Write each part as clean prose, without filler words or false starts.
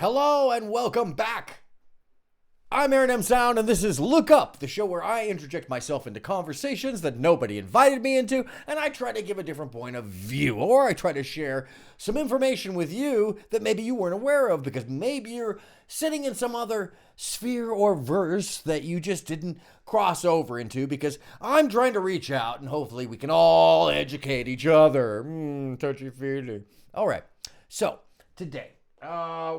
Hello and welcome back. I'm aronmsound and this is Look Up, the show where I interject myself into conversations that nobody invited me into, and I try to give a different point of view, or I try to share some information with you that maybe you weren't aware of, because maybe you're sitting in some other sphere or verse that you just didn't cross over into, because I'm trying to reach out and hopefully we can all educate each other. Touchy-feely. All right, so today,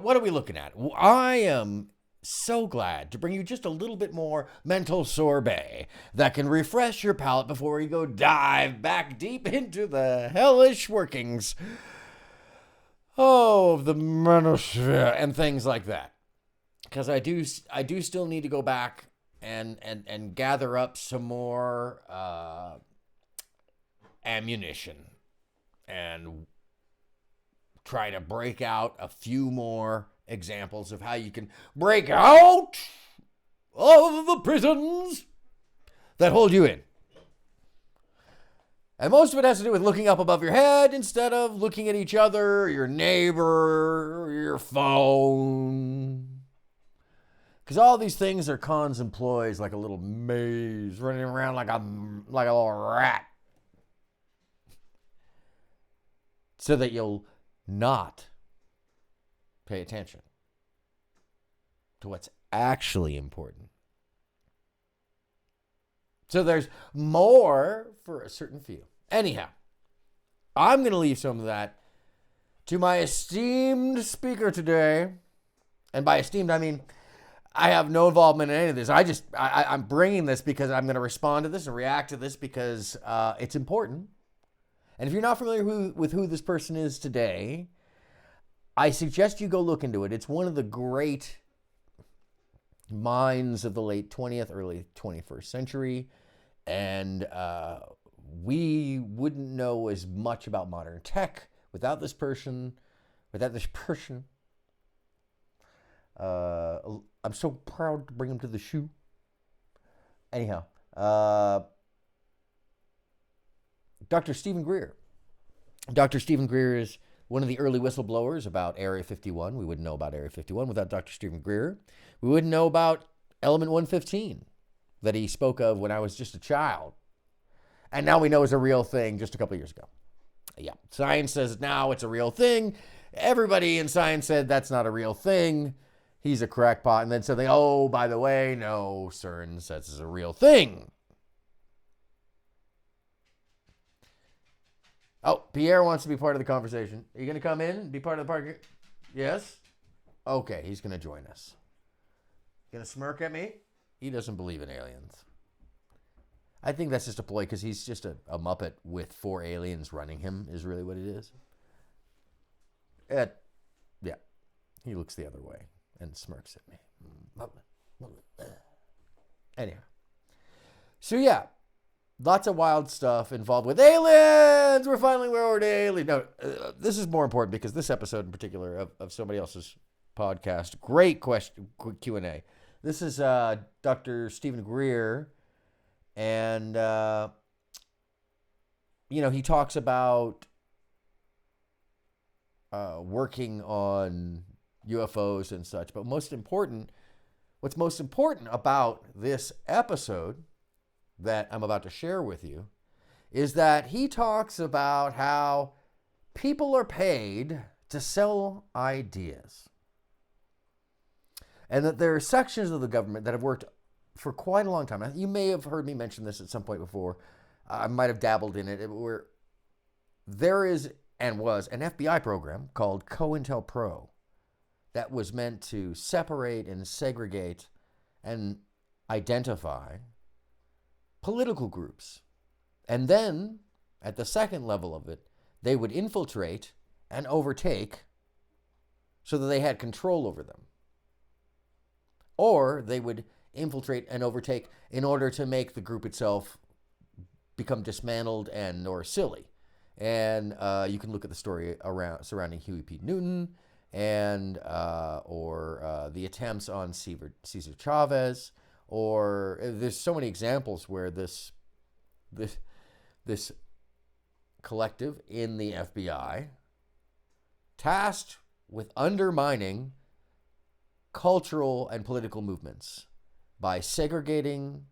what are we looking at? I am so glad to bring you just a little bit more mental sorbet that can refresh your palate before you go dive back deep into the hellish workings of the manosphere and things like that. Because I do still need to go back and gather up some more ammunition and try to break out a few more examples of how you can break out of the prisons that hold you in. And most of it has to do with looking up above your head instead of looking at each other, your neighbor, or your phone. Because all these things are cons and ploys, like a little maze running around like a little rat. So that you'll not pay attention to what's actually important. So there's more for a certain few. Anyhow, I'm going to leave some of that to my esteemed speaker today. And by esteemed, I mean, I have no involvement in any of this. I'm bringing this because I'm going to respond to this and react to this because it's important. And if you're not familiar with who this person is today, I suggest you go look into it. It's one of the great minds of the late 20th, early 21st century. And we wouldn't know as much about modern tech without this person. I'm so proud to bring him to the show. Anyhow, Dr. Steven Greer. Dr. Steven Greer is one of the early whistleblowers about Area 51. We wouldn't know about Area 51 without Dr. Steven Greer. We wouldn't know about Element 115 that he spoke of when I was just a child. And now we know is a real thing just a couple of years ago. Yeah, science says now it's a real thing. Everybody in science said that's not a real thing. He's a crackpot. And then said, oh, by the way, no, CERN says it's a real thing. Oh, Pierre wants to be part of the conversation. Are you going to come in and be part of the party? Yes? Okay, he's going to join us. Going to smirk at me? He doesn't believe in aliens. I think that's just a ploy because he's just a Muppet with 4 aliens running him is really what it is. Yeah, he looks the other way and smirks at me. Anyhow. So yeah. Lots of wild stuff involved with aliens. We're finally where to aliens. No, this is more important because this episode in particular of somebody else's podcast, great question, Q&A. This is Dr. Steven Greer, and he talks about working on UFOs and such. But what's most important about this episode that I'm about to share with you is that he talks about how people are paid to sell ideas. And that there are sections of the government that have worked for quite a long time. You may have heard me mention this at some point before. I might have dabbled in it, where there is and was an FBI program called COINTELPRO that was meant to separate and segregate and identify political groups. And then, at the second level of it, they would infiltrate and overtake so that they had control over them. Or they would infiltrate and overtake in order to make the group itself become dismantled and or silly. And you can look at the story surrounding Huey P. Newton and or the attempts on Cesar Chavez. Or there's so many examples where this collective in the FBI tasked with undermining cultural and political movements by segregating,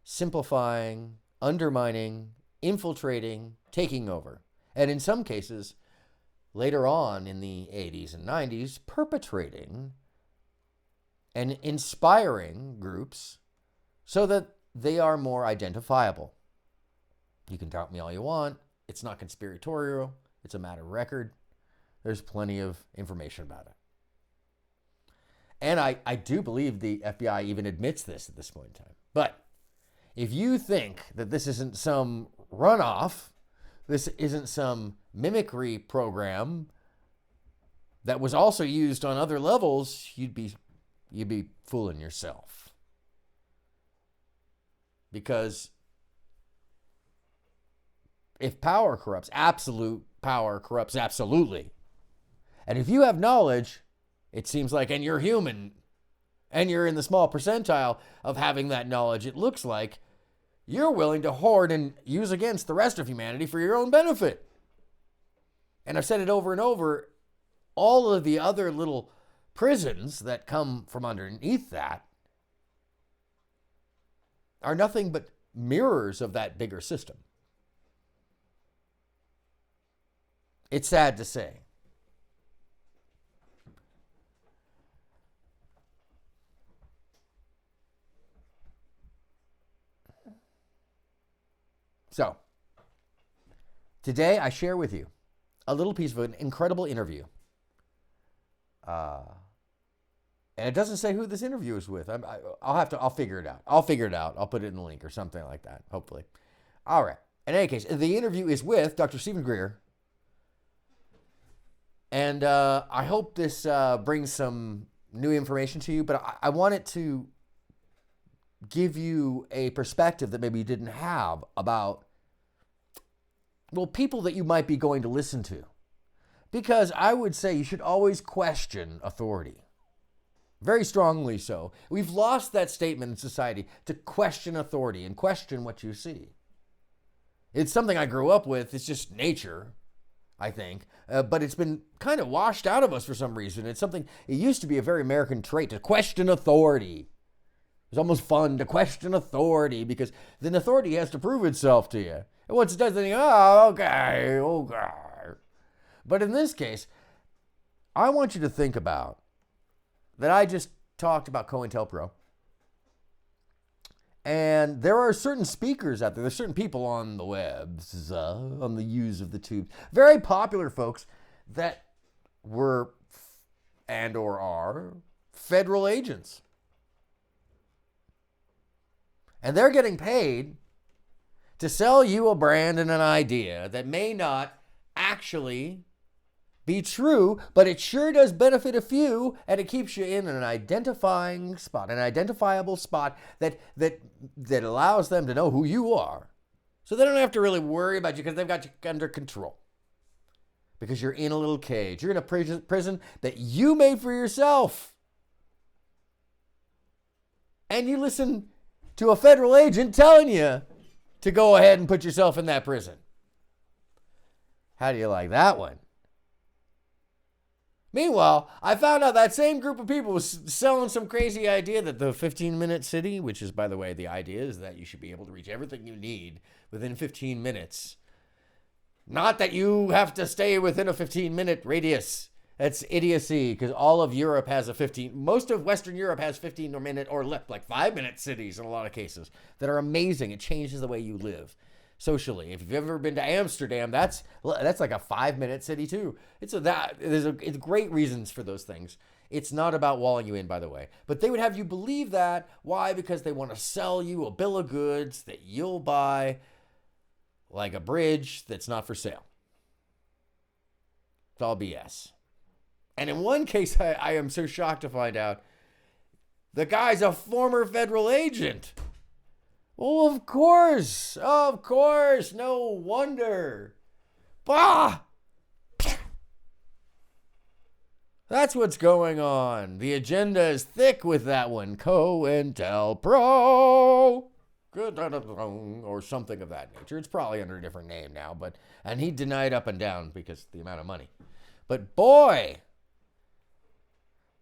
simplifying, undermining, infiltrating, taking over. And in some cases, later on in the 80s and 90s, perpetrating and inspiring groups so that they are more identifiable. You can doubt me all you want. It's not conspiratorial. It's a matter of record. There's plenty of information about it. And I do believe the FBI even admits this at this point in time. But if you think that this isn't some runoff, this isn't some mimicry program that was also used on other levels, you'd be fooling yourself. Because if power corrupts, absolute power corrupts absolutely. And if you have knowledge, it seems like, and you're human, and you're in the small percentile of having that knowledge, it looks like you're willing to hoard and use against the rest of humanity for your own benefit. And I've said it over and over, all of the other little prisons that come from underneath that are nothing but mirrors of that bigger system. It's sad to say. So, today I share with you a little piece of an incredible interview. And it doesn't say who this interview is with. I'll figure it out. I'll put it in the link or something like that, hopefully. All right. In any case, the interview is with Dr. Steven Greer. And I hope this brings some new information to you, but I want it to give you a perspective that maybe you didn't have about, well, people that you might be going to listen to. Because I would say you should always question authority. Very strongly so. We've lost that statement in society, to question authority and question what you see. It's something I grew up with. It's just nature, I think. But it's been kind of washed out of us for some reason. It used to be a very American trait to question authority. It's almost fun to question authority because then authority has to prove itself to you. And once it does, then you go, oh, okay. But in this case, I want you to think about that I just talked about COINTELPRO. And there are certain speakers out there. There's certain people on the webs, on the use of the tubes. Very popular folks that were and or are federal agents. And they're getting paid to sell you a brand and an idea that may not actually be true, but it sure does benefit a few, and it keeps you in an identifying spot, an identifiable spot that allows them to know who you are. So they don't have to really worry about you because they've got you under control. Because you're in a little cage. You're in a prison that you made for yourself. And you listen to a federal agent telling you to go ahead and put yourself in that prison. How do you like that one? Meanwhile, I found out that same group of people was selling some crazy idea that the 15-minute city, which is, by the way, the idea is that you should be able to reach everything you need within 15 minutes. Not that you have to stay within a 15-minute radius. That's idiocy, because all of Europe has most of Western Europe has 15-minute or less, like 5-minute cities in a lot of cases that are amazing. It changes the way you live socially. If you've ever been to Amsterdam, that's like a 5-minute city too. It's great reasons for those things. It's not about walling you in, by the way. But they would have you believe that. Why? Because they want to sell you a bill of goods that you'll buy, like a bridge that's not for sale. It's all BS. And in one case, I am so shocked to find out the guy's a former federal agent. Well, of course, no wonder. Bah! That's what's going on. The agenda is thick with that one. COINTELPRO. Or something of that nature. It's probably under a different name now, and he denied up and down because of the amount of money. But boy,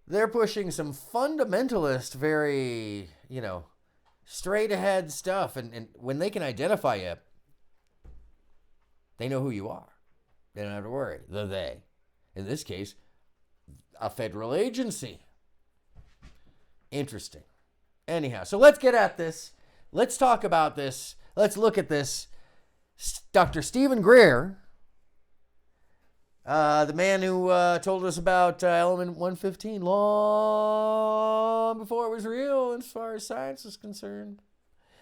they're pushing some fundamentalist, very, straight ahead stuff. And when they can identify you, they know who you are. They don't have to worry. They. In this case, a federal agency. Interesting. Anyhow, so let's get at this. Let's talk about this. Let's look at this. Dr. Steven Greer, the man who told us about element 115 long before it was real as far as science is concerned.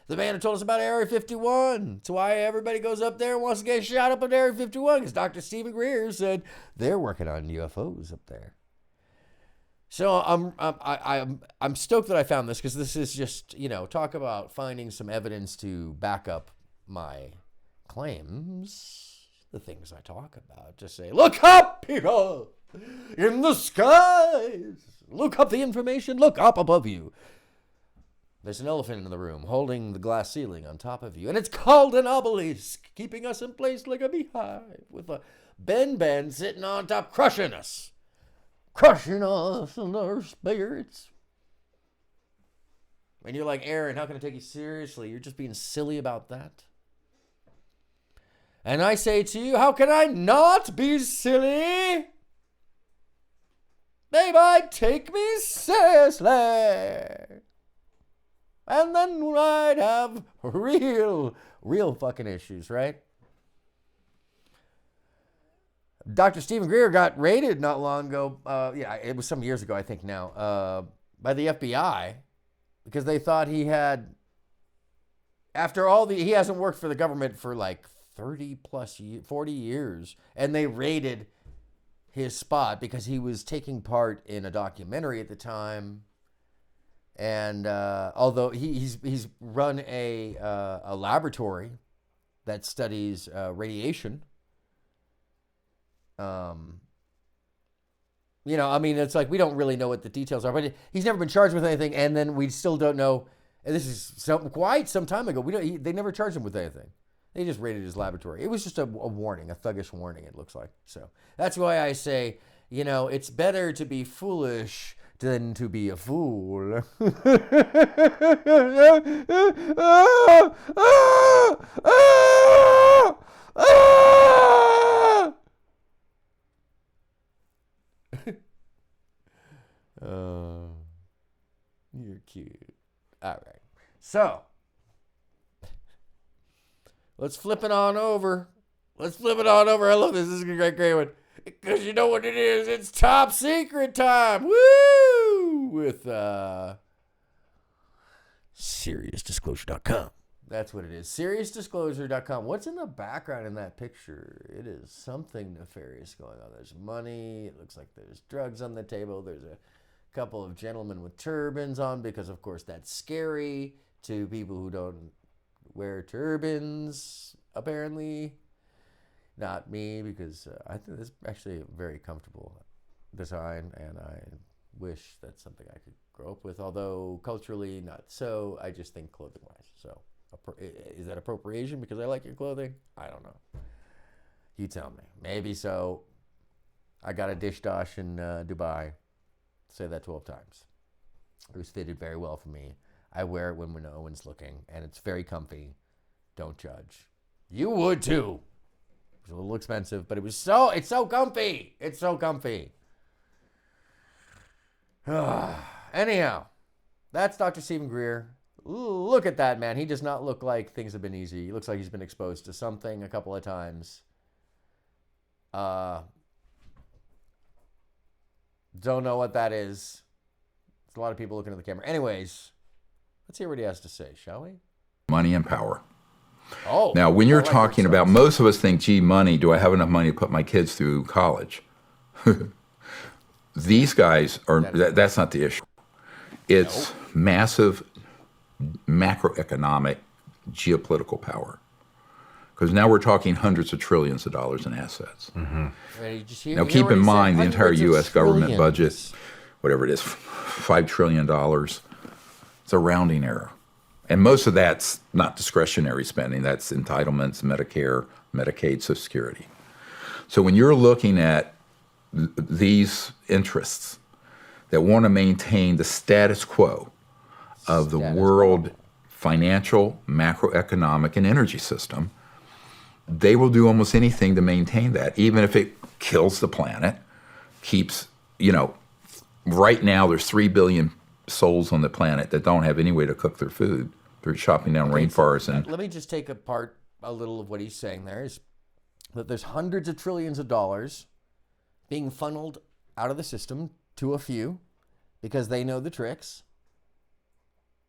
The man who told us about Area 51. That's why everybody goes up there and wants to get shot up at Area 51, because Dr. Steven Greer said they're working on UFOs up there. So I'm stoked that I found this, because this is just, talk about finding some evidence to back up my claims, the things I talk about. Just say, look up, people, in the skies. Look up the information. Look up above you. There's an elephant in the room holding the glass ceiling on top of you, and it's called an obelisk, keeping us in place like a beehive, with a Ben sitting on top, crushing us and our spirits. And you're like, Aaron, how can I take you seriously? You're just being silly about that. And I say to you, how can I not be silly? They might take me seriously. And then I'd have real fucking issues, right? Dr. Steven Greer got raided not long ago. It was some years ago, I think now, by the FBI, because they thought he had, he hasn't worked for the government for like 40 years, and they raided his spot because he was taking part in a documentary at the time. And although he's run a laboratory that studies radiation, it's like we don't really know what the details are, but he's never been charged with anything, and then we still don't know. And this is quite some time ago. They never charged him with anything. They just raided his laboratory. It was just a warning, a thuggish warning. It looks like. So that's why I say, it's better to be foolish than to be a fool. You're cute. All right. So, let's flip it on over. I love this. This is a great one. Because you know what it is. It's top secret time. Woo! With SeriousDisclosure.com. That's what it is. SeriousDisclosure.com. What's in the background in that picture? It is something nefarious going on. There's money. It looks like there's drugs on the table. There's a couple of gentlemen with turbans on, because, of course, that's scary to people who don't wear turbans, apparently. Not me, because I think this is actually a very comfortable design, and I wish that's something I could grow up with, although culturally not so. I just think clothing-wise. So is that appropriation because I like your clothing? I don't know. You tell me. Maybe so. I got a dish dosh in Dubai. Say that 12 times. It was fitted very well for me. I wear it when no one's looking, and it's very comfy. Don't judge. You would too. It was a little expensive, but it's so comfy. It's so comfy. Anyhow, that's Dr. Steven Greer. Look at that, man. He does not look like things have been easy. He looks like he's been exposed to something a couple of times. Don't know what that is. There's a lot of people looking at the camera. Anyways, let's hear what he has to say, shall we? Money and power. Oh. Now, when you're talking about, most of us think, gee, money, do I have enough money to put my kids through college? These guys are, that's not the issue. It's massive macroeconomic geopolitical power. Because now we're talking hundreds of trillions of dollars in assets. Mm-hmm. Now, keep in mind the entire U.S. government budget, whatever it is, $5 trillion. It's a rounding error. And most of that's not discretionary spending. That's entitlements, Medicare, Medicaid, Social Security. So when you're looking at these interests, that want to maintain the status quo of the world financial, macroeconomic, and energy system, they will do almost anything to maintain that, even if it kills the planet, keeps, right now there's 3 billion souls on the planet that don't have any way to cook their food. They're chopping down rainforests. And let me just take apart a little of what he's saying there, is that there's hundreds of trillions of dollars being funneled out of the system to a few because they know the tricks.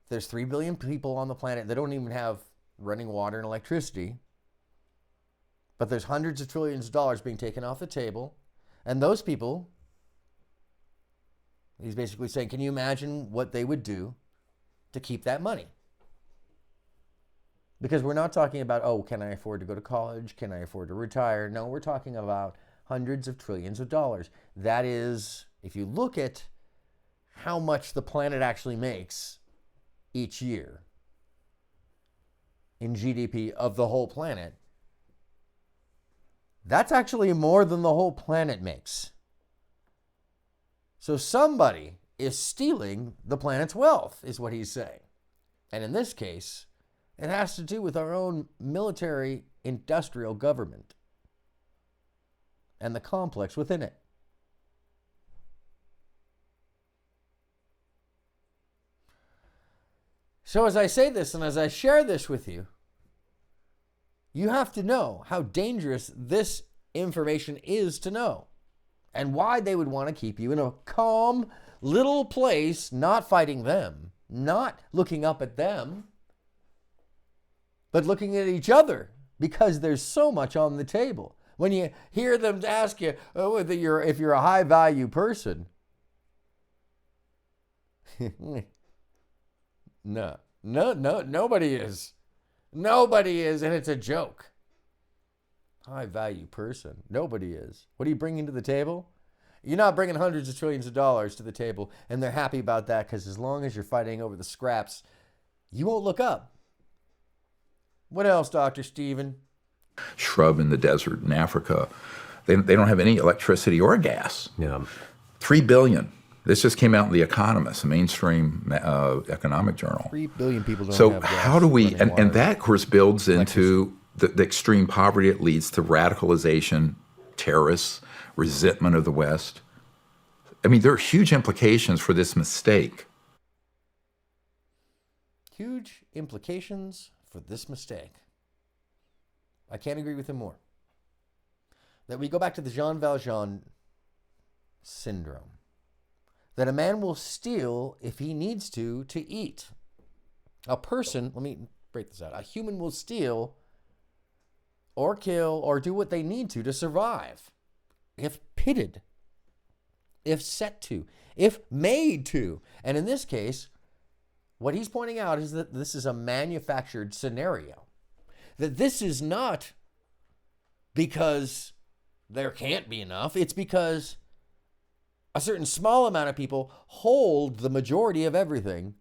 There's 3 billion people on the planet that don't even have running water and electricity. But there's hundreds of trillions of dollars being taken off the table. And those people, he's basically saying, can you imagine what they would do to keep that money? Because we're not talking about, oh, can I afford to go to college? Can I afford to retire? No, we're talking about hundreds of trillions of dollars. That is, if you look at how much the planet actually makes each year in GDP of the whole planet, that's actually more than the whole planet makes. So somebody is stealing the planet's wealth, is what he's saying. And in this case, it has to do with our own military industrial government and the complex within it. So as I say this and as I share this with you, you have to know how dangerous this information is to know and why they would want to keep you in a calm little place, not fighting them, not looking up at them, but looking at each other, because there's so much on the table. When you hear them ask you, oh, if you're a high value person, no, nobody is. Nobody is, and it's a joke. High value person. Nobody is. What are you bringing to the table? You're not bringing hundreds of trillions of dollars to the table, and they're happy about that because as long as you're fighting over the scraps, you won't look up. What else, Dr. Steven? Shrub in the desert in Africa. They don't have any electricity or gas. Yeah. 3 billion. This just came out in The Economist, a mainstream economic journal. 3 billion people don't so have gas. How do we, and that, of course, builds into the extreme poverty it leads to, radicalization, terrorists, resentment of the West. I mean, there are huge implications for this mistake. Huge implications for this mistake. I can't agree with him more. That we go back to the Jean Valjean syndrome. That a man will steal if he needs to eat. A person, let me break this out. A human will steal or kill or do what they need to survive. If pitted, if set to, if made to. And in this case, what he's pointing out is that this is a manufactured scenario. That this is not because there can't be enough. It's because a certain small amount of people hold the majority of everything.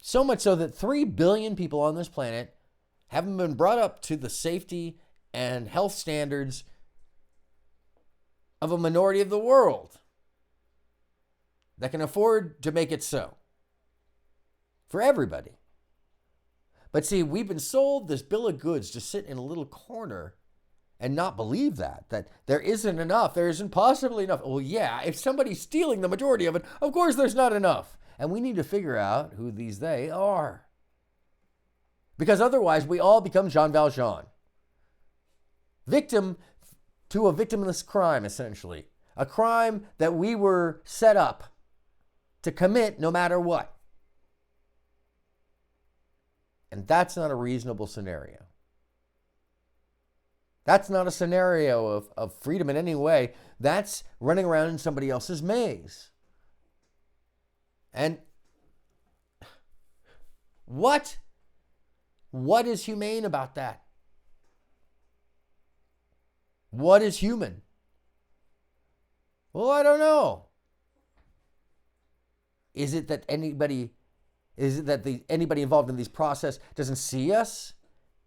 So much so that 3 billion people on this planet haven't been brought up to the safety and health standards of a minority of the world that can afford to make it so. For everybody. But see, we've been sold this bill of goods to sit in a little corner and not believe that there isn't enough. There isn't possibly enough. Well, yeah, if somebody's stealing the majority of it, of course there's not enough. And we need to figure out who these they are. Because otherwise we all become Jean Valjean. Victim to a victimless crime, essentially. A crime that we were set up to commit no matter what. And that's not a reasonable scenario. That's not a scenario of freedom in any way. That's running around in somebody else's maze. And what is humane about that? What is human? Well, I don't know. Is it that anybody involved in this process doesn't see us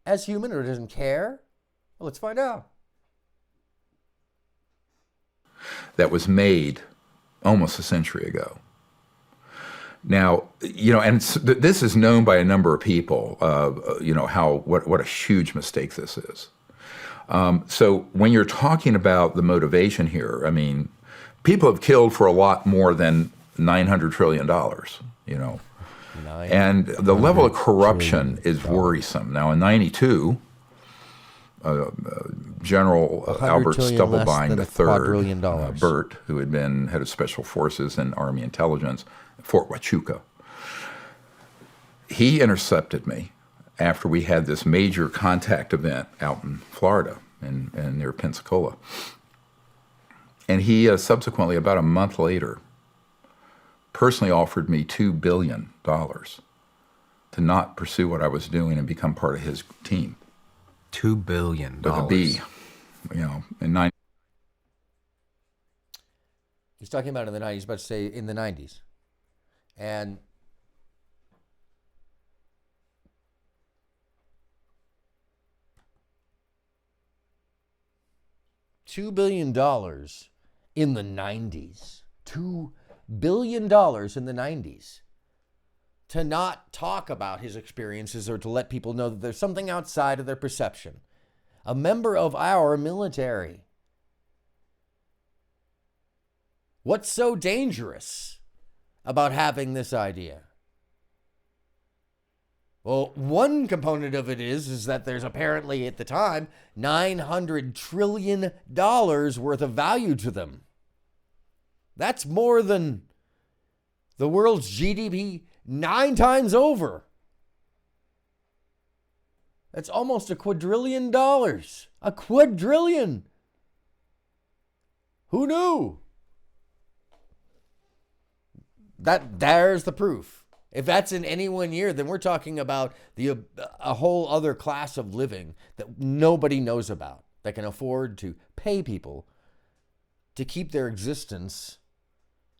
as human or doesn't care? Well, let's find out. That was made almost a century ago. Now, and this is known by a number of people, what a huge mistake this is. So when you're talking about the motivation here, I mean, people have killed for a lot more than $900 trillion, And the level of corruption is worrisome. Now, in 92, General Albert Stubblebine III, Burt, who had been head of Special Forces and Army Intelligence, Fort Huachuca, he intercepted me after we had this major contact event out in Florida and near Pensacola. And he subsequently, about a month later, personally offered me $2 billion to not pursue what I was doing and become part of his team. $2 billion. With a B, in 90. He's talking about in the 90s, about to say in the 90s. And $2 billion in the 90s. $2 billion in the 90s. To not talk about his experiences or to let people know that there's something outside of their perception. A member of our military. What's so dangerous about having this idea? Well, one component of it is that there's apparently at the time $900 trillion worth of value to them. That's more than the world's GDP 9 times over. That's almost $1 quadrillion. $1 quadrillion. Who knew? There's the proof. If that's in any one year, then we're talking about a whole other class of living that nobody knows about, that can afford to pay people to keep their existence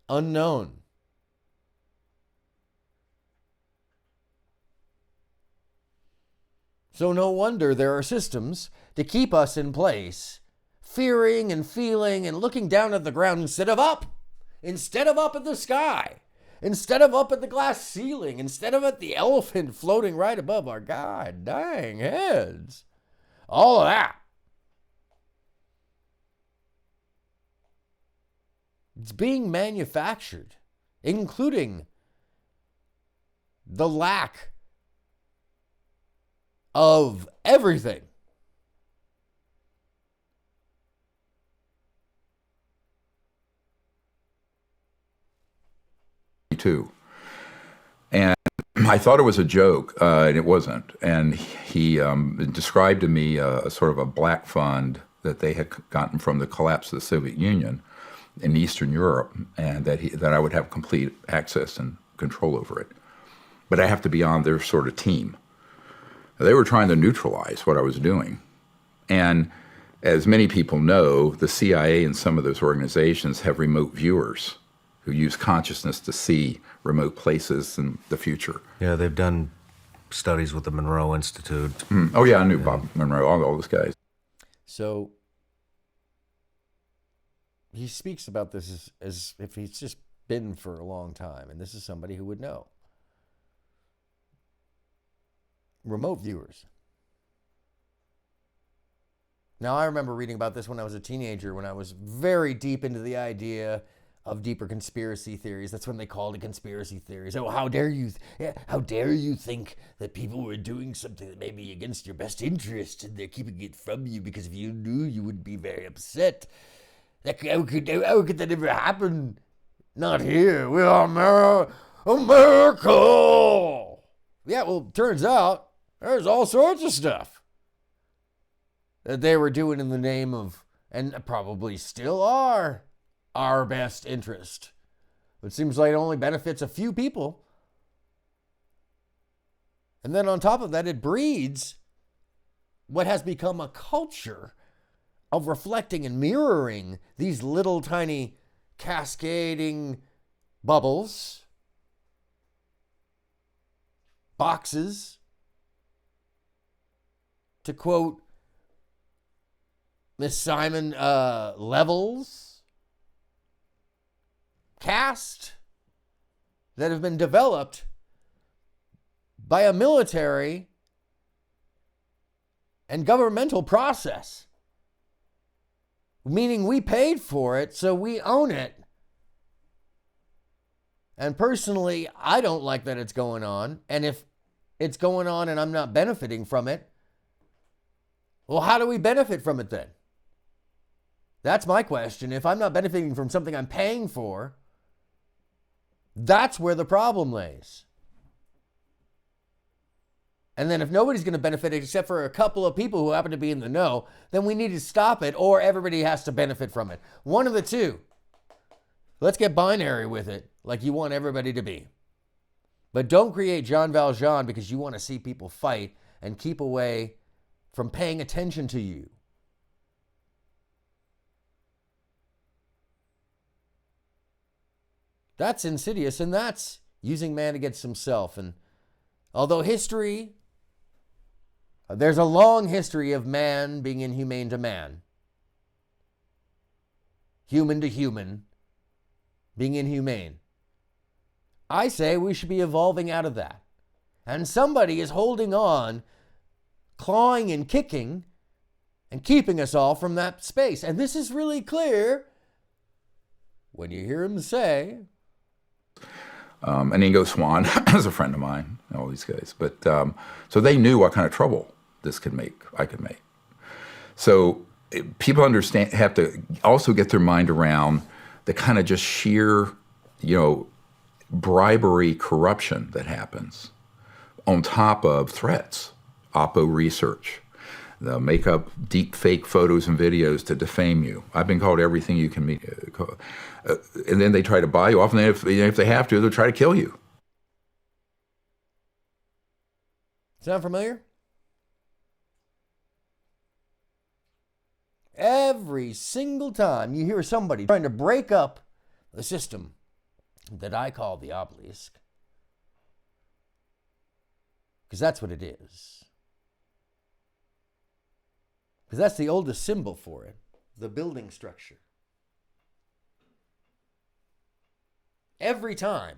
unknown. So no wonder there are systems to keep us in place, fearing and feeling and looking down at the ground instead of up in the sky, instead of up at the glass ceiling, instead of at the elephant floating right above our god dang heads. All of that. It's being manufactured, including the lack of everything. Too. And I thought it was a joke, and it wasn't. And he described to me a sort of a black fund that they had gotten from the collapse of the Soviet Union in Eastern Europe, and that I would have complete access and control over it. But I have to be on their sort of team. They were trying to neutralize what I was doing. And as many people know, the CIA and some of those organizations have remote viewers who use consciousness to see remote places in the future. Yeah, they've done studies with the Monroe Institute. Oh, yeah, I knew Bob Monroe, all those guys. So he speaks about this as if he's just been for a long time, and this is somebody who would know. Remote viewers. Now, I remember reading about this when I was a teenager, when I was very deep into the idea of deeper conspiracy theories. That's when they called it conspiracy theories. Oh, how dare you think that people were doing something that may be against your best interest and they're keeping it from you because if you knew, you would be very upset. How could that ever happen? Not here. We are America. Yeah, well, turns out there's all sorts of stuff that they were doing in the name of, and probably still are, our best interest. It seems like it only benefits a few people. And then on top of that, it breeds what has become a culture of reflecting and mirroring these little tiny cascading bubbles, boxes. To quote Miss Simon, levels, caste that have been developed by a military and governmental process. Meaning we paid for it, so we own it. And personally, I don't like that it's going on. And if it's going on and I'm not benefiting from it, well, how do we benefit from it then? That's my question. If I'm not benefiting from something I'm paying for, that's where the problem lays. And then if nobody's going to benefit except for a couple of people who happen to be in the know, then we need to stop it, or everybody has to benefit from it. One of the two. Let's get binary with it, like you want everybody to be. But don't create Jean Valjean because you want to see people fight and keep away from paying attention to you. That's insidious, and that's using man against himself. And although there's a long history of man being inhumane to man, human to human, being inhumane, I say we should be evolving out of that. And somebody is holding on, clawing and kicking, and keeping us all from that space. And this is really clear when you hear him say... and Ingo Swann is a friend of mine, all these guys. But so they knew what kind of trouble I could make. So people have to also get their mind around the kind of just sheer, bribery, corruption that happens on top of threats, Oppo research. They'll make up deep fake photos and videos to defame you. I've been called everything you can be. And then they try to buy you off, and if they have to, they'll try to kill you. Sound familiar? Every single time you hear somebody trying to break up the system that I call the obelisk, because that's what it is. Because that's the oldest symbol for it, the building structure. Every time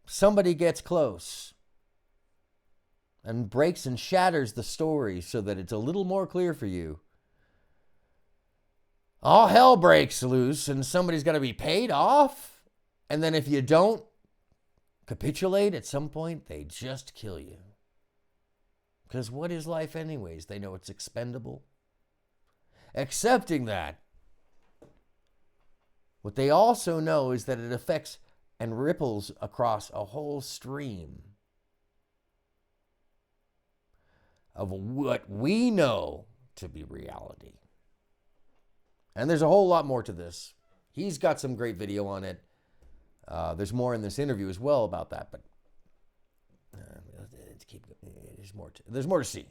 somebody gets close and breaks and shatters the story so that it's a little more clear for you, all hell breaks loose and somebody's got to be paid off. And then if you don't capitulate at some point, they just kill you. Because what is life anyways? They know it's expendable. Accepting that, what they also know is that it affects and ripples across a whole stream of what we know to be reality. And there's a whole lot more to this. He's got some great video on it. There's more in this interview as well about that, but there's more to see.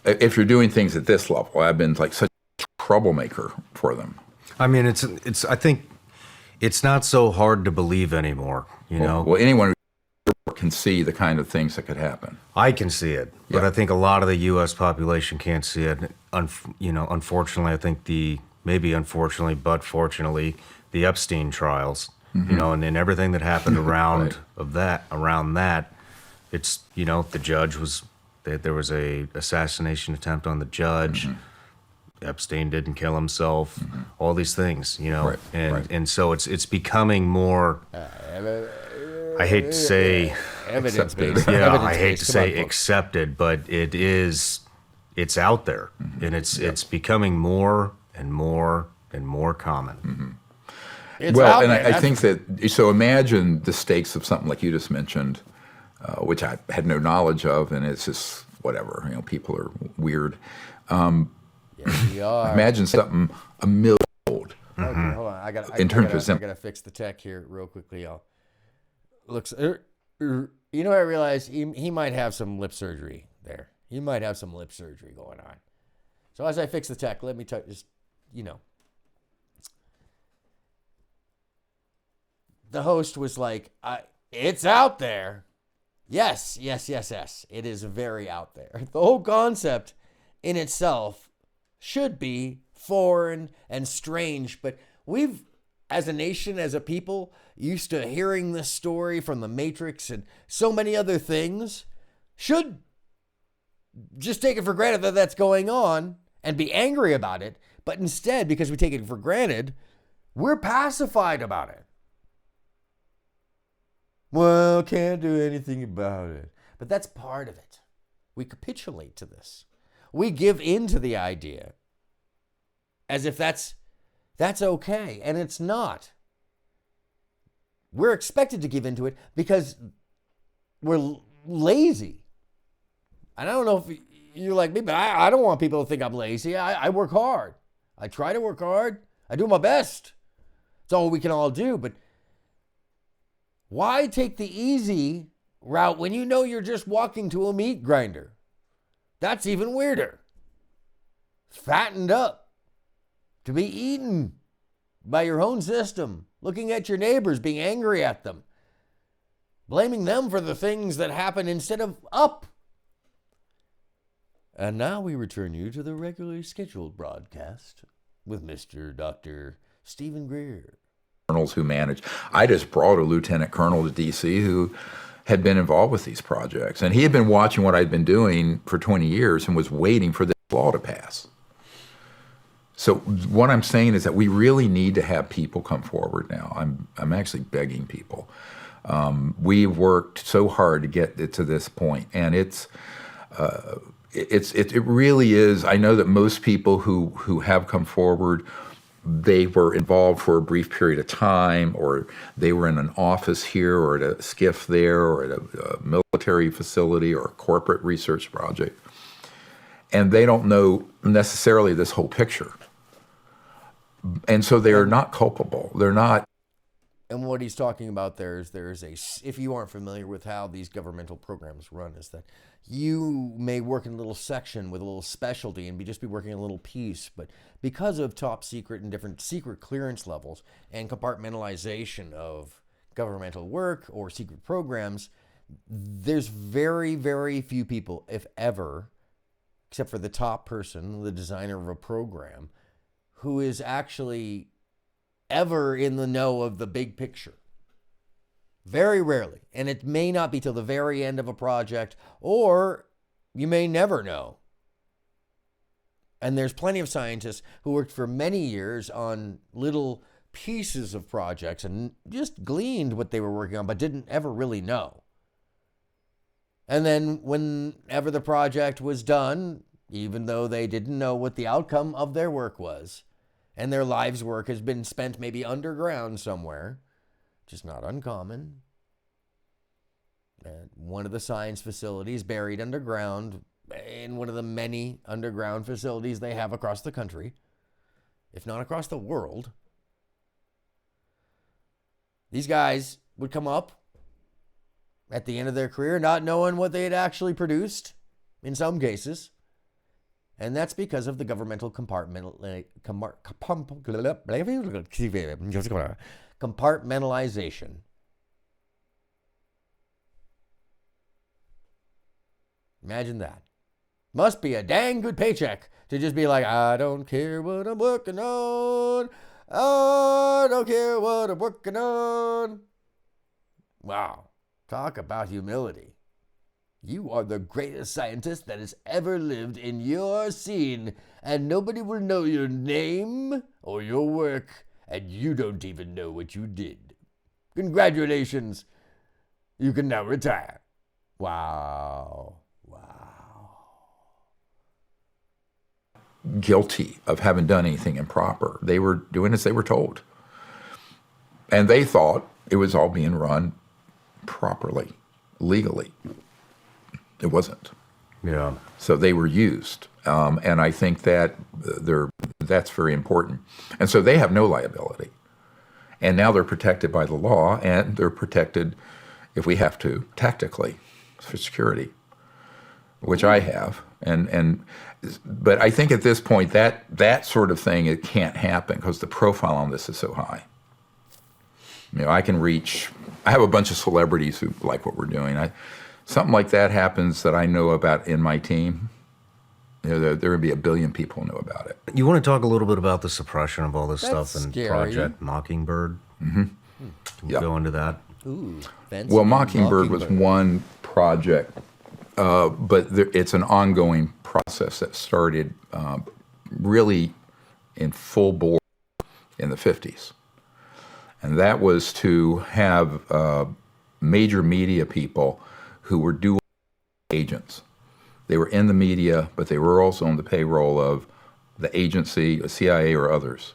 If you're doing things at this level, I've been like such a troublemaker for them. I mean, I think it's not so hard to believe anymore, know? Well, anyone who can see the kind of things that could happen. I can see it, but I think a lot of the U.S. population can't see it. Unfortunately, I think unfortunately, but fortunately, the Epstein trials, and then everything that happened around that, it's, the judge there was a assassination attempt on the judge. Epstein didn't kill himself, all these things, and so it's becoming more, I hate to say evidence-based. Yeah, I hate to say accepted, but it's out there, and it's becoming more and more and more common. Well, and I think that, so imagine the stakes of something like you just mentioned, which I had no knowledge of, and it's just whatever, people are weird. Yes, we are. Imagine something a million old. Okay, hold on. I gotta fix the tech here real quickly, y'all. Looks, you know, I realize he might have some lip surgery there. He might have some lip surgery going on. So as I fix the tech, let me just, the host was like, it's out there. Yes. It is very out there. The whole concept in itself should be foreign and strange, but we've as a nation, as a people, used to hearing this story from The Matrix and so many other things, should just take it for granted that that's going on and be angry about it. But instead, because we take it for granted, we're pacified about it. Well, can't do anything about it. But that's part of it. We capitulate to this. We give in to the idea as if that's okay, and it's not. We're expected to give into it because we're lazy. And I don't know if you're like me, but I don't want people to think I'm lazy. I work hard. I try to work hard. I do my best. It's all we can all do. But why take the easy route when you know you're just walking to a meat grinder? That's even weirder. Fattened up to be eaten by your own system, looking at your neighbors, being angry at them, blaming them for the things that happen instead of up. And now we return you to the regularly scheduled broadcast with Mr. Dr. Steven Greer. Colonels who manage. I just brought a lieutenant colonel to D.C. who had been involved with these projects. And he had been watching what I'd been doing for 20 years and was waiting for this law to pass. So what I'm saying is that we really need to have people come forward now. I'm actually begging people. We've worked so hard to get it to this point, and it really is. I know that most people who have come forward, they were involved for a brief period of time, or they were in an office here or at a SCIF there or at a military facility or a corporate research project. And they don't know necessarily this whole picture. And so they are not culpable. They're not. And what he's talking about there is if you aren't familiar with how these governmental programs run, is that you may work in a little section with a little specialty and just be working a little piece, but because of top secret and different secret clearance levels and compartmentalization of governmental work or secret programs, there's very, very few people, if ever, except for the top person, the designer of a program, who is actually ever in the know of the big picture. Very rarely. And it may not be till the very end of a project, or you may never know. And there's plenty of scientists who worked for many years on little pieces of projects and just gleaned what they were working on, but didn't ever really know. And then whenever the project was done, even though they didn't know what the outcome of their work was, and their lives' work has been spent maybe underground somewhere, which is not uncommon. And one of the science facilities buried underground in one of the many underground facilities they have across the country, if not across the world. These guys would come up at the end of their career not knowing what they had actually produced, in some cases. And that's because of the governmental compartmentalization. Imagine that. Must be a dang good paycheck to just be like, I don't care what I'm working on. I don't care what I'm working on. Wow. Talk about humility. You are the greatest scientist that has ever lived in your scene, and nobody will know your name or your work, and you don't even know what you did. Congratulations. You can now retire. Wow. Guilty of having done anything improper. They were doing as they were told. And they thought it was all being run properly, legally. It wasn't. Yeah. So they were used. And I think that that's very important. And so they have no liability. And now they're protected by the law, and they're protected, if we have to, tactically for security, which I have. But I think at this point that sort of thing, it can't happen because the profile on this is so high. You know, I have a bunch of celebrities who like what we're doing. Something like that happens that I know about in my team, there would be 1 billion people who knew about it. You want to talk a little bit about the suppression of all this That's stuff in scary. Project Mockingbird? Can you go into that? Ooh, fancy Well, Mockingbird was one project, but it's an ongoing process that started really in full bore in the 50s. And that was to have major media people who were dual agents. They were in the media, but they were also on the payroll of the agency, CIA, or others,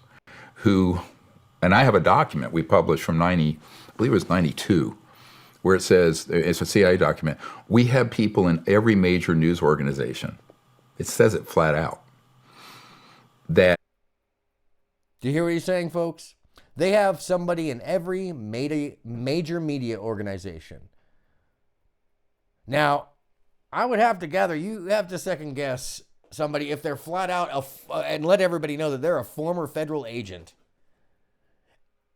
who, and I have a document we published from I believe it was 92, where it says, it's a CIA document, we have people in every major news organization. It says it flat out. That. Do you hear what he's saying, folks? They have somebody in every major media organization. Now, I would have to gather you have to second guess somebody if they're flat out and let everybody know that they're a former federal agent.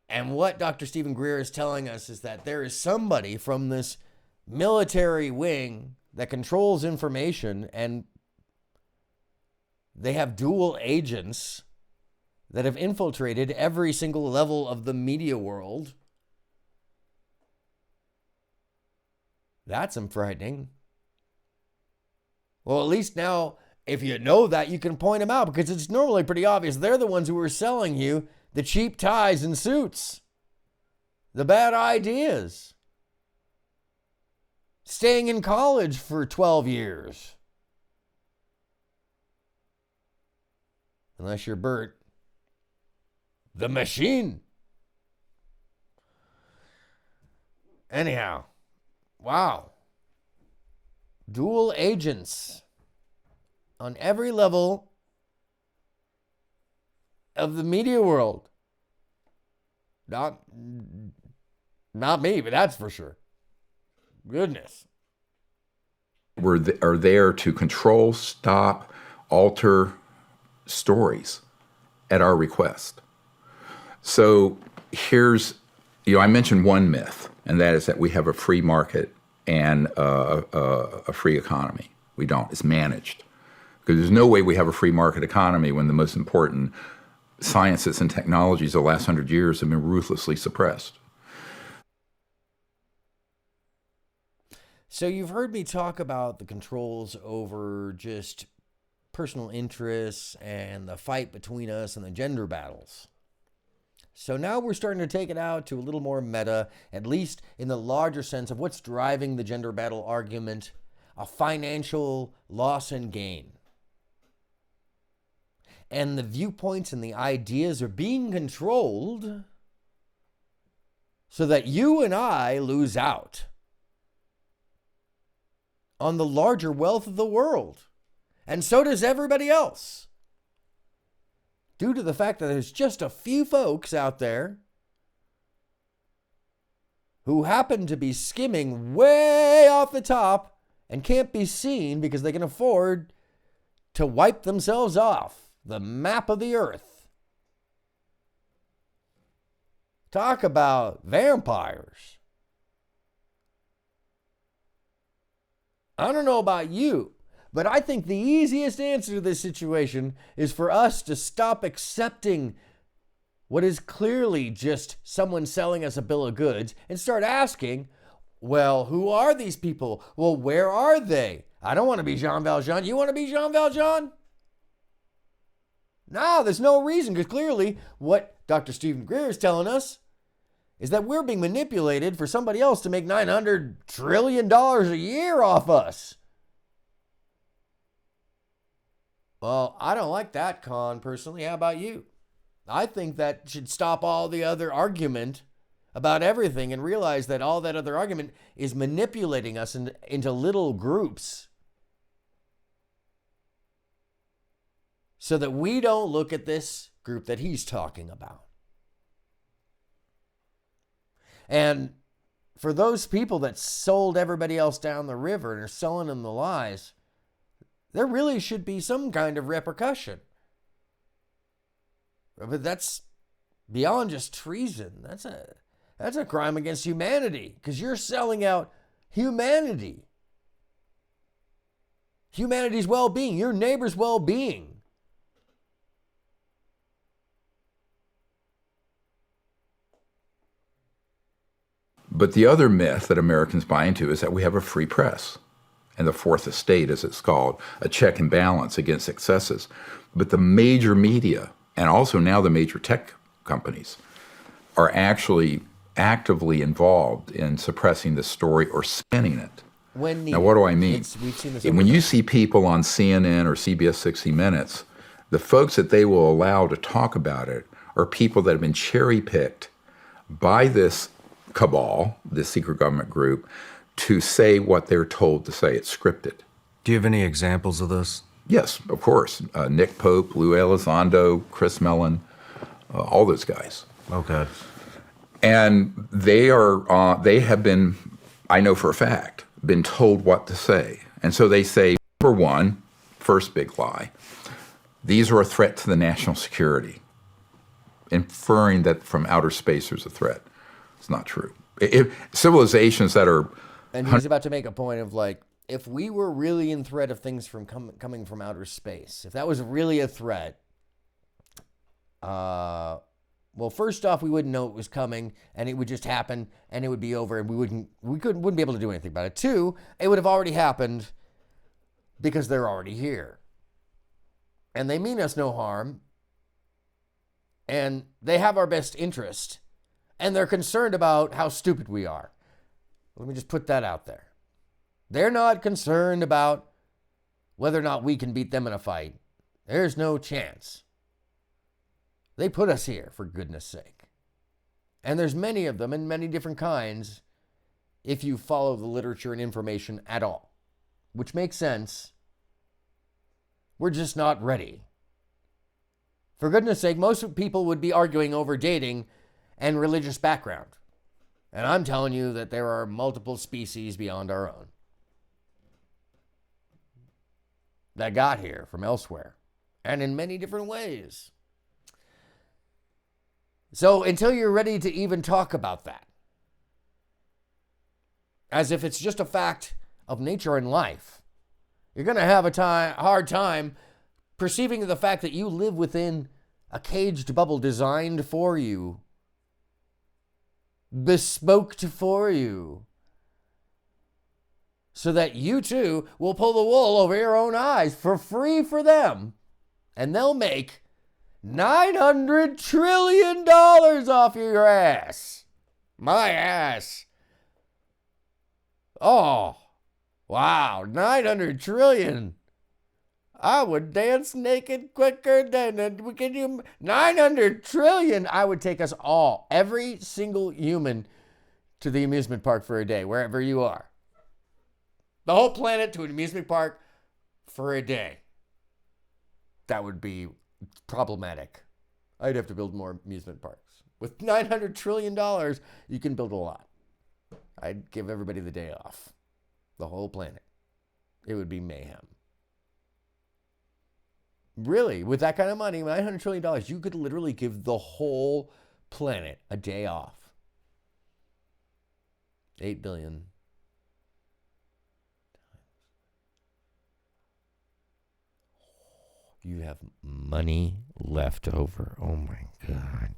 And what Dr. Steven Greer is telling us is that there is somebody from this military wing that controls information, and they have dual agents that have infiltrated every single level of the media world. That's frightening. Well, at least now, if you know that, you can point them out, because it's normally pretty obvious. They're the ones who are selling you the cheap ties and suits, the bad ideas, staying in college for 12 years. Unless you're Bert, the machine. Anyhow, wow. Dual agents on every level of the media world. Not me, but that's for sure. Goodness. Are there to control, stop, alter stories at our request. So here's, I mentioned one myth, and that is that we have a free market and a free economy. We don't. It's managed. Because there's no way we have a free market economy when the most important sciences and technologies of the last 100 years have been ruthlessly suppressed. So you've heard me talk about the controls over just personal interests and the fight between us and the gender battles. So now we're starting to take it out to a little more meta, at least in the larger sense of what's driving the gender battle argument, a financial loss and gain. And the viewpoints and the ideas are being controlled so that you and I lose out on the larger wealth of the world. And so does everybody else. Due to the fact that there's just a few folks out there who happen to be skimming way off the top and can't be seen because they can afford to wipe themselves off the map of the earth. Talk about vampires. I don't know about you, but I think the easiest answer to this situation is for us to stop accepting what is clearly just someone selling us a bill of goods and start asking, well, who are these people? Well, where are they? I don't want to be Jean Valjean. You want to be Jean Valjean? No, there's no reason, because clearly what Dr. Steven Greer is telling us is that we're being manipulated for somebody else to make $900 trillion a year off us. Well, I don't like that, Con, personally. How about you? I think that should stop all the other argument about everything and realize that all that other argument is manipulating us into little groups so that we don't look at this group that he's talking about. And for those people that sold everybody else down the river and are selling them the lies, there really should be some kind of repercussion. But that's beyond just treason. That's a crime against humanity, because you're selling out humanity. humanity's well-being, your neighbor's well-being. But the other myth that Americans buy into is that we have a free press and the fourth estate, as it's called, a check and balance against excesses. But the major media, and also now the major tech companies, are actually actively involved in suppressing the story or spinning it. Now, what do I mean? We've seen this when you see people on CNN or CBS 60 Minutes, the folks that they will allow to talk about it are people that have been cherry-picked by this cabal, this secret government group, to say what they're told to say. It's scripted. Do you have any examples of this? Yes, of course. Nick Pope, Lou Elizondo, Chris Mellon, all those guys. Okay. And they have been, I know for a fact, been told what to say. And so they say, number one, first big lie, these are a threat to the national security, inferring that from outer space there's a threat. It's not true. Civilizations that are... And he's about to make a point of like, if we were really in threat of things from coming from outer space, if that was really a threat, well, first off, we wouldn't know it was coming, and it would just happen, and it would be over, and we wouldn't be able to do anything about it. Two, it would have already happened because they're already here, and they mean us no harm, and they have our best interest, and they're concerned about how stupid we are. Let me just put that out there. They're not concerned about whether or not we can beat them in a fight. There's no chance. They put us here, for goodness sake. And there's many of them and many different kinds if you follow the literature and information at all, which makes sense. We're just not ready. For goodness sake, most people would be arguing over dating and religious background. And I'm telling you that there are multiple species beyond our own that got here from elsewhere and in many different ways. So until you're ready to even talk about that, as if it's just a fact of nature and life, you're going to have a hard time perceiving the fact that you live within a caged bubble designed for you, bespoked for you, so that you too will pull the wool over your own eyes for free for them, and they'll make $900 trillion off your ass. My ass. Oh, wow, 900 trillion. I would dance naked quicker than we can do. 900 trillion. I would take us all, every single human, to the amusement park for a day, wherever you are. The whole planet to an amusement park for a day. That would be problematic. I'd have to build more amusement parks. With $900 trillion, you can build a lot. I'd give everybody the day off. The whole planet. It would be mayhem. Really, with that kind of money, $900 trillion, you could literally give the whole planet a day off. 8 billion. You have money left over. Oh my God.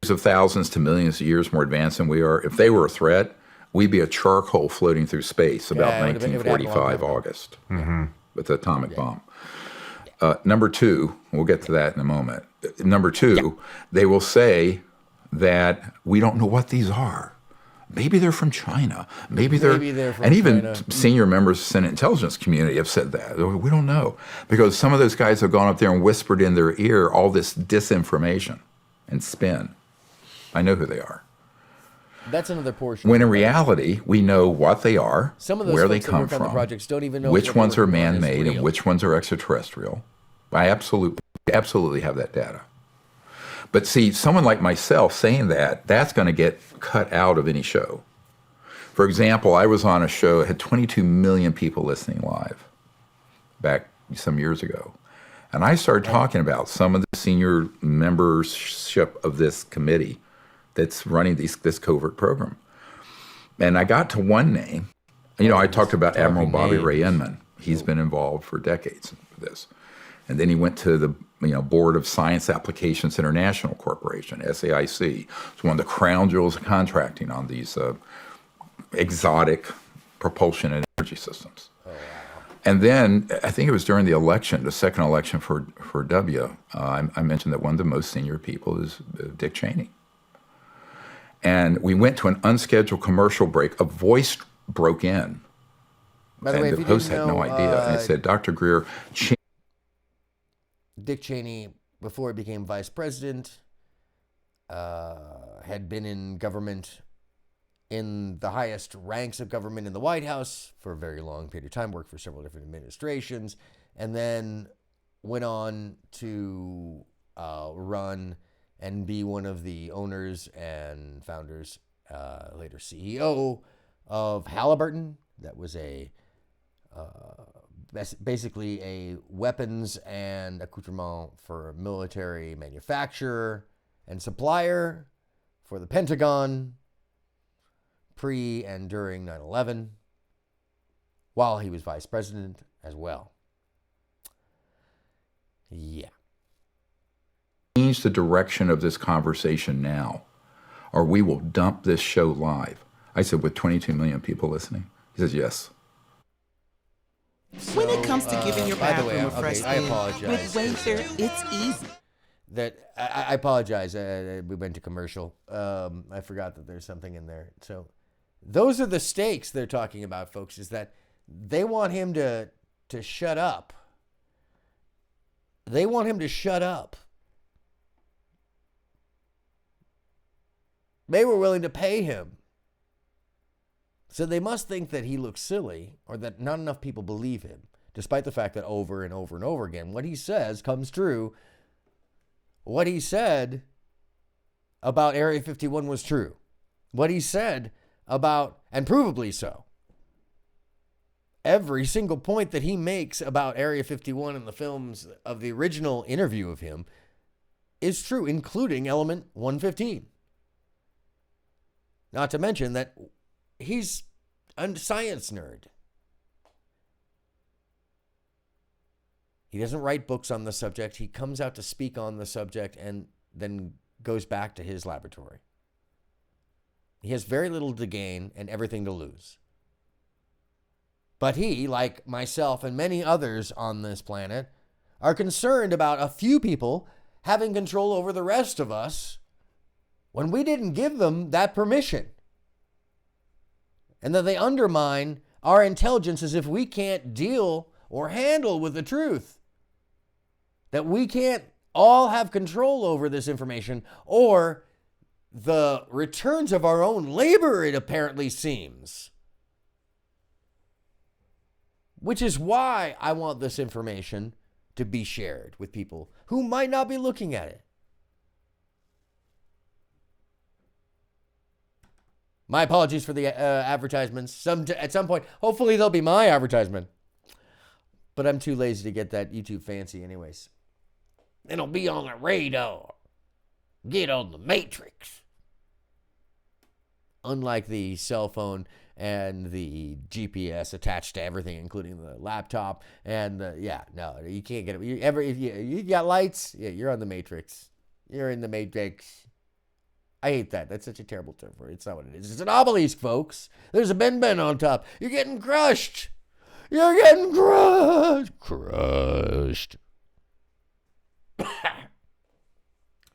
Of thousands to millions of years more advanced than we are. If they were a threat, we'd be a charcoal floating through space about 1945 August with the atomic bomb. Number two, we'll get to that in a moment. Number two, they will say that we don't know what these are. Maybe they're from China. Maybe they're from and even China. Senior members of the Senate Intelligence Community have said that. We don't know. Because some of those guys have gone up there and whispered in their ear all this disinformation and spin. I know who they are. That's another portion. When in reality, we know what they are, some of those where they folks that come work from, on the projects don't even know which ones are man-made and which ones are extraterrestrial. I absolutely have that data. But see, someone like myself saying that, that's going to get cut out of any show. For example, I was on a show that had 22 million people listening live back some years ago. And I started talking about some of the senior membership of this committee that's running this covert program. And I got to one name. You know, I talked about Admiral Bobby Ray Inman. He's been involved for decades with this. And then he went to the Board of Science Applications International Corporation, SAIC. It's one of the crown jewels of contracting on these exotic propulsion and energy systems. And then I think it was during the election, the second election for W, I mentioned that one of the most senior people is Dick Cheney. And we went to an unscheduled commercial break. A voice broke in. By the way, and the host had no idea. And it said, Dr. Greer, Dick Cheney, before he became vice president, had been in government, in the highest ranks of government in the White House for a very long period of time, worked for several different administrations, and then went on to run and be one of the owners and founders, later CEO of Halliburton. That was basically a weapons and accoutrement for military manufacturer and supplier for the Pentagon pre and during 9/11, while he was vice president as well. Yeah. Change the direction of this conversation now, or we will dump this show live. I said, with 22 million people listening? He says, yes. When it comes to giving your bathroom a fresh I clean, apologize. with Wayfair, it's easy. I apologize. We went to commercial. I forgot that there's something in there. So those are the stakes they're talking about, folks, is that they want him to shut up. They want him to shut up. They were willing to pay him. So they must think that he looks silly, or that not enough people believe him, despite the fact that over and over and over again, what he says comes true. What he said about Area 51 was true. What he said about, and provably so, every single point that he makes about Area 51 in the films of the original interview of him is true, including element 115. Not to mention that he's a science nerd. He doesn't write books on the subject. He comes out to speak on the subject and then goes back to his laboratory. He has very little to gain and everything to lose. But he, like myself and many others on this planet, are concerned about a few people having control over the rest of us when we didn't give them that permission. And that they undermine our intelligence as if we can't deal or handle with the truth. That we can't all have control over this information or the returns of our own labor, it apparently seems. Which is why I want this information to be shared with people who might not be looking at it. My apologies for the advertisements. At some point, hopefully they'll be my advertisement. But I'm too lazy to get that YouTube fancy anyways. It'll be on the radar. Get on the matrix. Unlike the cell phone and the GPS attached to everything, including the laptop. And you can't get it. If you got lights, you're on the matrix. You're in the matrix. I hate that. That's such a terrible term for it. It's not what it is. It's an obelisk, folks. There's a Ben on top. You're getting crushed. You're getting crushed. Crushed.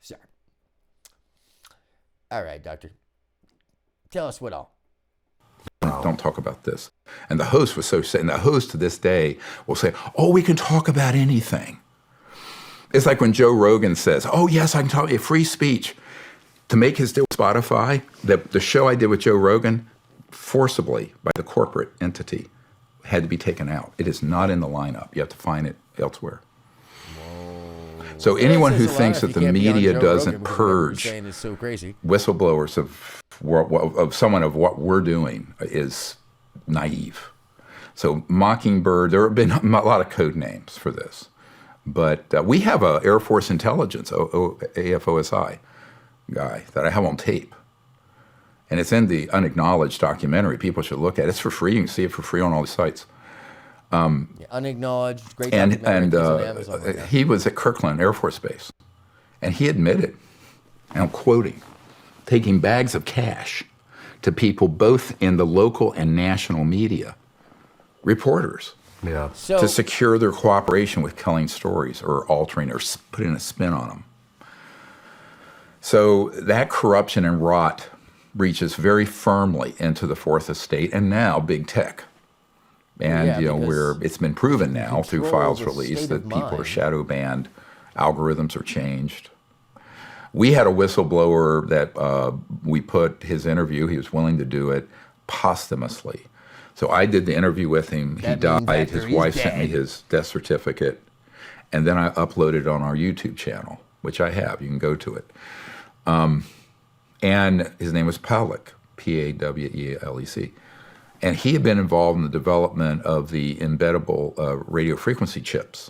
Sorry. All right, doctor. Tell us what all. Don't talk about this. And the host was so sad. And the host to this day will say, oh, we can talk about anything. It's like when Joe Rogan says, oh, yes, I can talk about free speech. To make his deal with Spotify, the show I did with Joe Rogan, forcibly by the corporate entity, had to be taken out. It is not in the lineup. You have to find it elsewhere. Whoa. So anyone who thinks that the media doesn't purge whistleblowers of someone of what we're doing is naive. So Mockingbird, there have been a lot of code names for this. But we have a Air Force Intelligence, AFOSI, guy that I have on tape. And it's in the unacknowledged documentary. People should look at it. It's for free. You can see it for free on all these sites. Unacknowledged, great And documentary. It's on Amazon right now. he was at Kirkland Air Force Base, and he admitted, and I'm quoting, taking bags of cash to people both in the local and national media, reporters, Yeah. So, to secure their cooperation with telling stories or altering or putting a spin on them. So that corruption and rot reaches very firmly into the Fourth Estate and now big tech. And Yeah, where because it's been proven now through control files the released state that of people are mind. shadow banned, algorithms are changed. We had a whistleblower that we put his interview, he was willing to do it posthumously. So I did the interview with him. He That means died. after His he's wife sent me dead. his death certificate. And then I uploaded it on our YouTube channel, which I have. You can go to it. And his name was Pawlek, Pawelec. And he had been involved in the development of the embeddable radio frequency chips.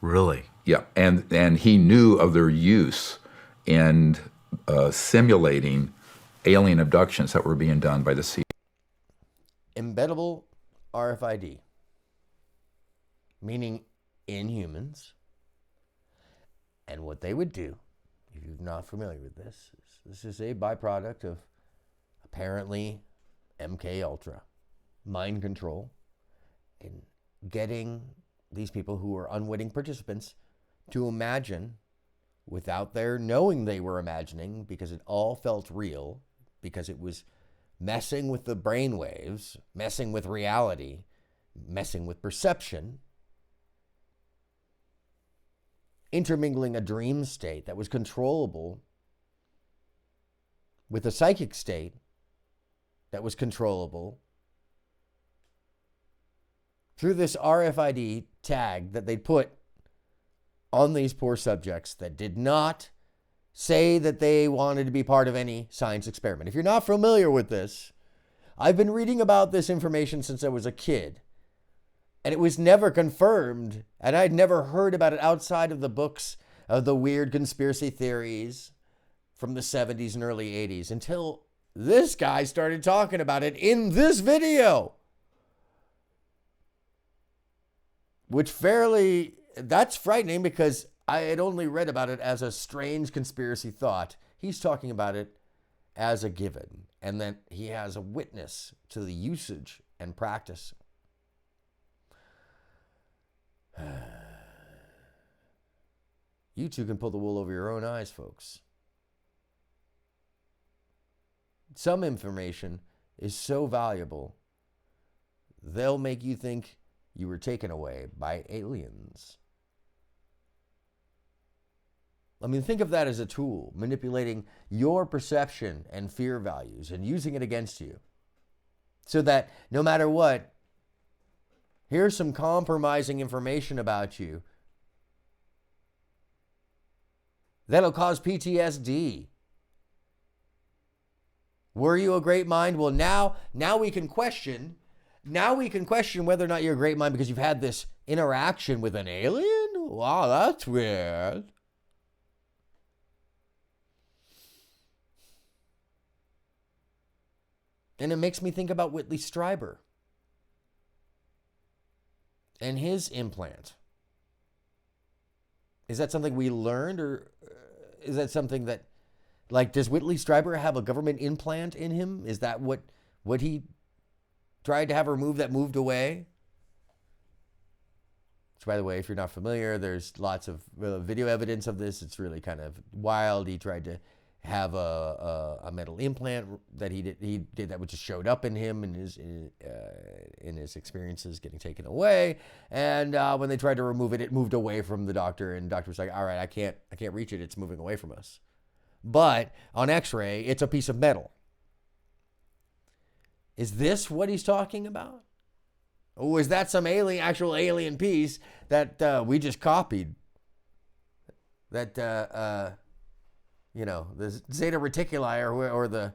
Really? Yeah, and he knew of their use in simulating alien abductions that were being done by the CIA. embeddable RFID, meaning Inhumans. And what they would do, if you're not familiar with this is a byproduct of apparently MK Ultra, mind control, and getting these people who are unwitting participants to imagine without their knowing they were imagining, because it all felt real, because it was messing with the brain waves, messing with reality, messing with perception, intermingling a dream state that was controllable with a psychic state that was controllable through this RFID tag that they'd put on these poor subjects that did not say that they wanted to be part of any science experiment. If you're not familiar with this, I've been reading about this information since I was a kid, and it was never confirmed, and I'd never heard about it outside of the books of the weird conspiracy theories from the 70s and early 80s until this guy started talking about it in this video. That's frightening, because I had only read about it as a strange conspiracy thought. He's talking about it as a given, and then he has a witness to the usage and practice. You too can pull the wool over your own eyes, folks. Some information is so valuable, they'll make you think you were taken away by aliens. I mean, think of that as a tool, manipulating your perception and fear values and using it against you. So that no matter what, here's some compromising information about you that'll cause PTSD. Were you a great mind? Well, now we can question. Now we can question whether or not you're a great mind because you've had this interaction with an alien? Wow, that's weird. And it makes me think about Whitley Strieber and his implant. Is that something we learned, or is that something that, like, does Whitley Strieber have a government implant in him? Is that what he tried to have removed that moved away? Which, by the way, if you're not familiar, there's lots of video evidence of this. It's really kind of wild. He tried to have a metal implant that he did that which just showed up in him in his experiences getting taken away. And when they tried to remove it, it moved away from the doctor, and the doctor was like, "All right, I can't reach it. It's moving away from us." But on X-ray, it's a piece of metal. Is this what he's talking about? Or is that some actual alien piece that we just copied? That the Zeta Reticuli or the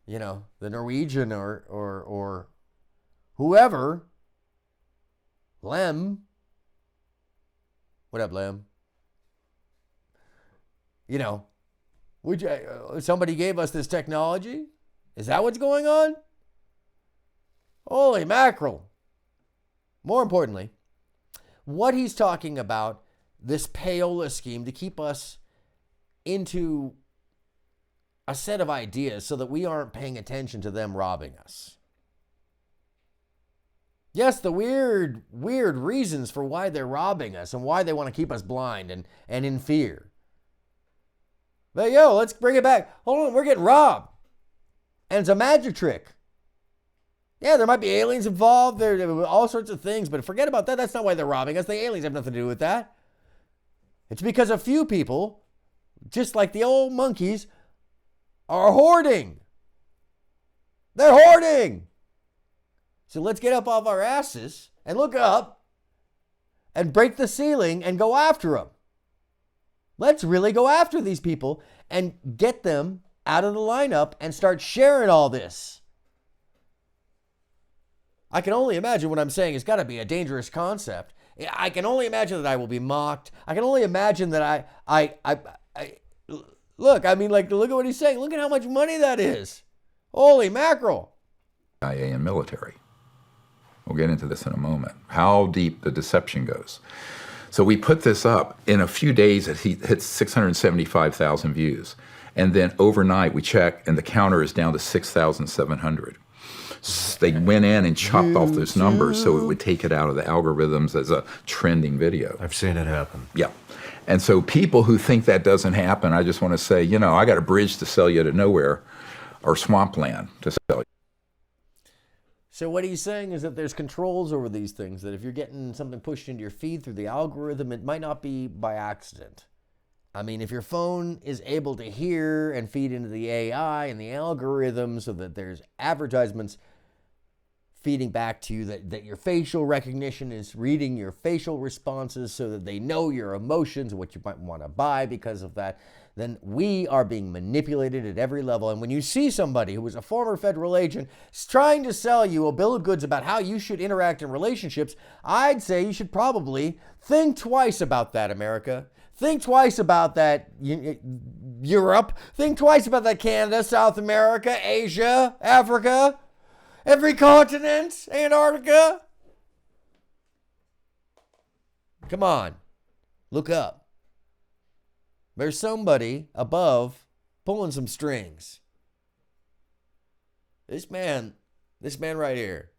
the Norwegian or whoever, Lem. What up, Lem? Somebody gave us this technology? Is that what's going on? Holy mackerel. More importantly, what he's talking about, this payola scheme to keep us into a set of ideas so that we aren't paying attention to them robbing us. Yes, the weird reasons for why they're robbing us and why they want to keep us blind and in fear. But let's bring it back. Hold on, we're getting robbed. And it's a magic trick. Yeah, there might be aliens involved. There are all sorts of things, but forget about that. That's not why they're robbing us. The aliens have nothing to do with that. It's because a few people, just like the old monkeys, are hoarding. They're hoarding. So let's get up off our asses and look up and break the ceiling and go after them. Let's really go after these people and get them out of the lineup and start sharing all this. I can only imagine what I'm saying. It's got to be a dangerous concept. I can only imagine that I will be mocked. I can only imagine that look at what he's saying. Look at how much money that is. Holy mackerel. CIA and military. We'll get into this in a moment. How deep the deception goes. So we put this up. In a few days, it hits 675,000 views. And then overnight, we check, and the counter is down to 6,700. They went in and chopped off those numbers so it would take it out of the algorithms as a trending video. I've seen it happen. Yeah. And so people who think that doesn't happen, I just want to say, I got a bridge to sell you to nowhere or swampland to sell you. So what he's saying is that there's controls over these things, that if you're getting something pushed into your feed through the algorithm, it might not be by accident. I mean, if your phone is able to hear and feed into the AI and the algorithm so that there's advertisements feeding back to you, that your facial recognition is reading your facial responses so that they know your emotions, what you might want to buy because of that, then we are being manipulated at every level. And when you see somebody who was a former federal agent trying to sell you a bill of goods about how you should interact in relationships, I'd say you should probably think twice about that, America. Think twice about that, Europe. Think twice about that, Canada, South America, Asia, Africa, every continent, Antarctica. Come on, look up. There's somebody above pulling some strings. This man right here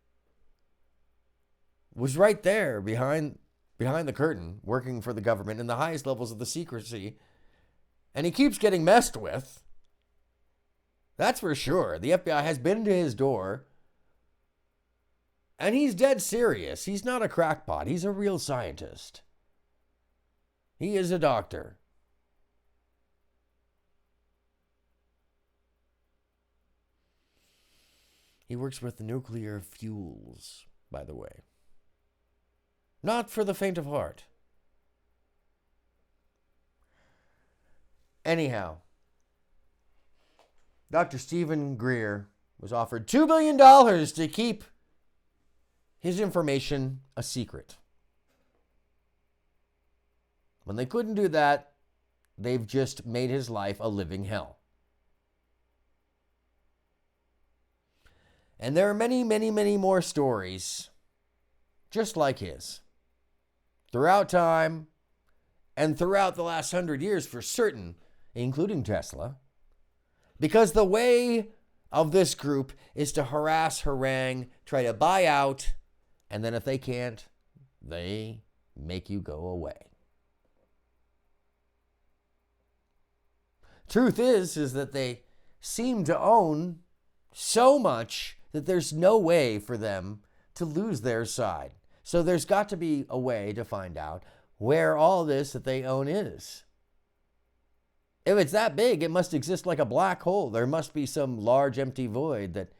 was right there behind the curtain, working for the government in the highest levels of the secrecy, and he keeps getting messed with. That's for sure. The FBI has been to his door, and he's dead serious. He's not a crackpot. He's a real scientist. He is a doctor. He works with nuclear fuels, by the way. Not for the faint of heart. Anyhow, Dr. Steven Greer was offered $2 billion to keep his information a secret. When they couldn't do that, they've just made his life a living hell. And there are many, many, many more stories just like his throughout time and throughout the last 100 years for certain, including Tesla, because the way of this group is to harass, harangue, try to buy out, and then if they can't, they make you go away. Truth is that they seem to own so much that there's no way for them to lose their side. So there's got to be a way to find out where all this that they own is. If it's that big, it must exist like a black hole. There must be some large empty void that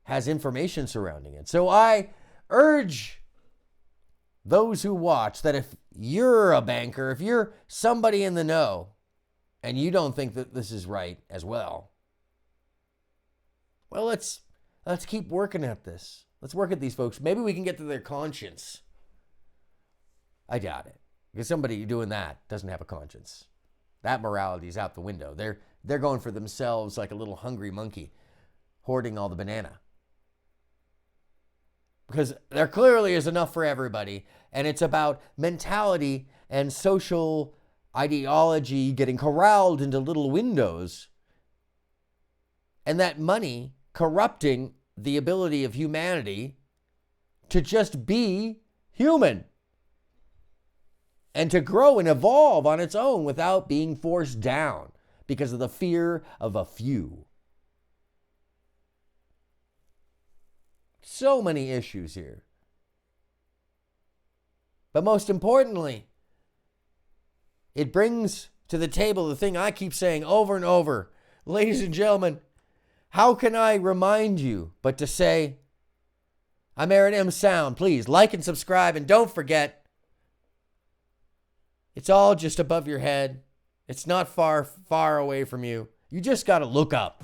has information surrounding it. So I urge those who watch that if you're a banker, if you're somebody in the know, and you don't think that this is right as well, well, let's keep working at this. Let's work at these folks. Maybe we can get to their conscience. I doubt it. Because somebody doing that doesn't have a conscience. That morality is out the window. They're going for themselves like a little hungry monkey, hoarding all the banana. Because there clearly is enough for everybody, and it's about mentality and social ideology getting corralled into little windows, and that money corrupting the ability of humanity to just be human and to grow and evolve on its own without being forced down because of the fear of a few. So many issues here. But most importantly, it brings to the table the thing I keep saying over and over. Ladies and gentlemen, how can I remind you but to say, I'm aronmsound. Please like and subscribe, and don't forget, it's all just above your head. It's not far, far away from you. You just got to look up.